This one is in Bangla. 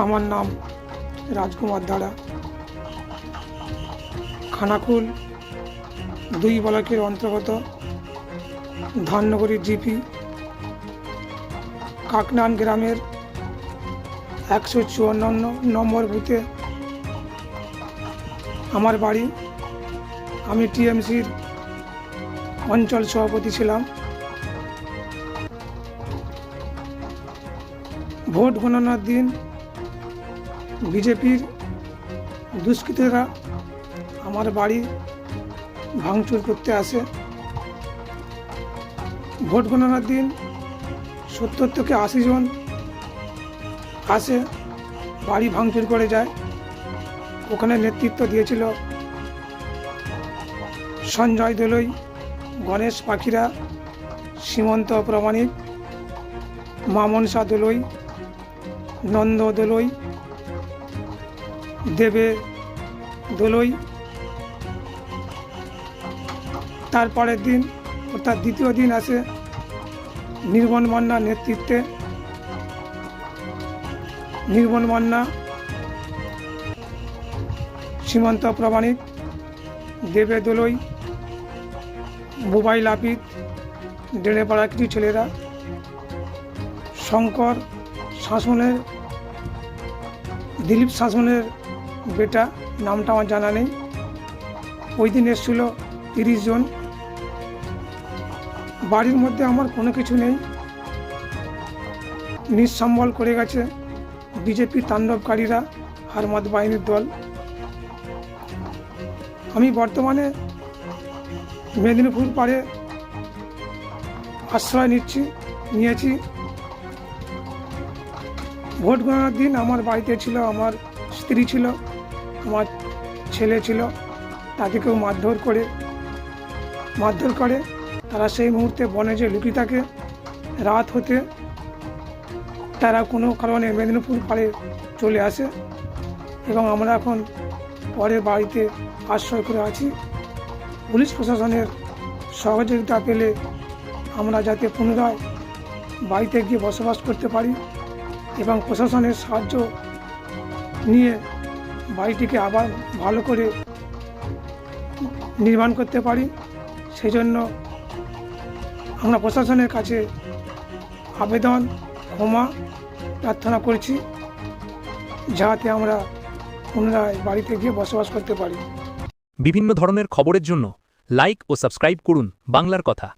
আমার নাম রাজকুমার দাড়া। খানাকুল 2 ব্লকের অন্তর্গত ধাননগরী জিপি কাকনান গ্রামের 154 নম্বর বুথে আমার বাড়ি। আমি টিএমসির অঞ্চল সভাপতি ছিলাম। ভোট গণনার দিন বিজেপির দুষ্কৃতীরা আমার বাড়ি ভাঙচুর করতে আসে। ভোট গণনার দিন 70 থেকে 80 জন আসে, বাড়ি ভাঙচুর করে যায়। ওখানে নেতৃত্ব দিয়েছিল সঞ্জয় দোলই, গণেশ পাখিরা, সীমন্ত প্রামাণিক, মামনসা দোলই, নন্দ দোলই, দেবে দোলই। তারপরের দিন অর্থাৎ দ্বিতীয় দিন আসে নির্মল মান্নার নেতৃত্বে। নির্মল মান্না, সীমন্ত প্রামাণিক, দেবে দোলই, মোবাইল আপিত, ডেড়েপাড়া কিছু ছেলেরা, শঙ্কর শাসনের, দিলীপ শাসনের বেটা, নামটা আমার জানা নেই। ওই দিন এসেছিল 30 জন। বাড়ির মধ্যে আমার কোনো কিছু নেই, নিঃসম্বল করে গেছে বিজেপি তাণ্ডবকারীরা, হারমাদ বাহিনীর দল। আমি বর্তমানে মেদিনীপুর পাড়ে আশ্রয় নিয়েছি। ভোট গণনার দিন আমার বাড়িতে ছিল আমার স্ত্রী, ছিল আমার ছেলে ছিল। তাদেরকেও মারধর করে তারা সেই মুহূর্তে বনে যে লুকিয়ে থাকে। রাত হতে তারা কোনো কারণে মেদিনীপুর পাড়ে চলে আসে এবং আমরা এখন পরে বাড়িতে আশ্রয় করে আছি। পুলিশ প্রশাসনের সহযোগিতা পেলে আমরা যাতে পুনরায় বাড়িতে গিয়ে বসবাস করতে পারি এবং প্রশাসনের সাহায্য নিয়ে বাড়িটিকে আবার ভালো করে নির্মাণ করতে পারি, সেই জন্য আমরা প্রশাসনের কাছে আবেদন ক্ষমা প্রার্থনা করছি, যাতে আমরা পুনরায় বাড়িতে গিয়ে বসবাস করতে পারি। বিভিন্ন ধরনের খবরের জন্য লাইক ও সাবস্ক্রাইব করুন বাংলার কথা।